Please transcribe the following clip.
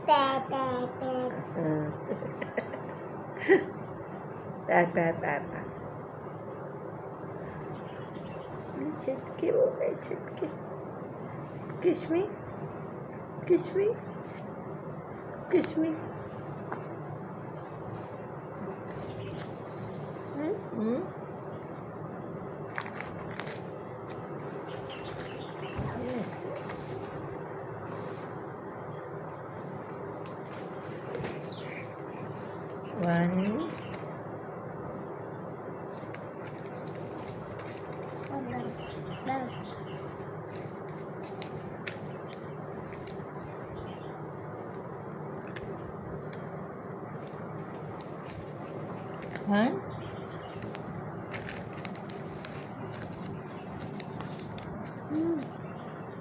Papa. Chitke हो गए chitke. Kiss me. Kiss me. Kiss me. Hmm? One. One.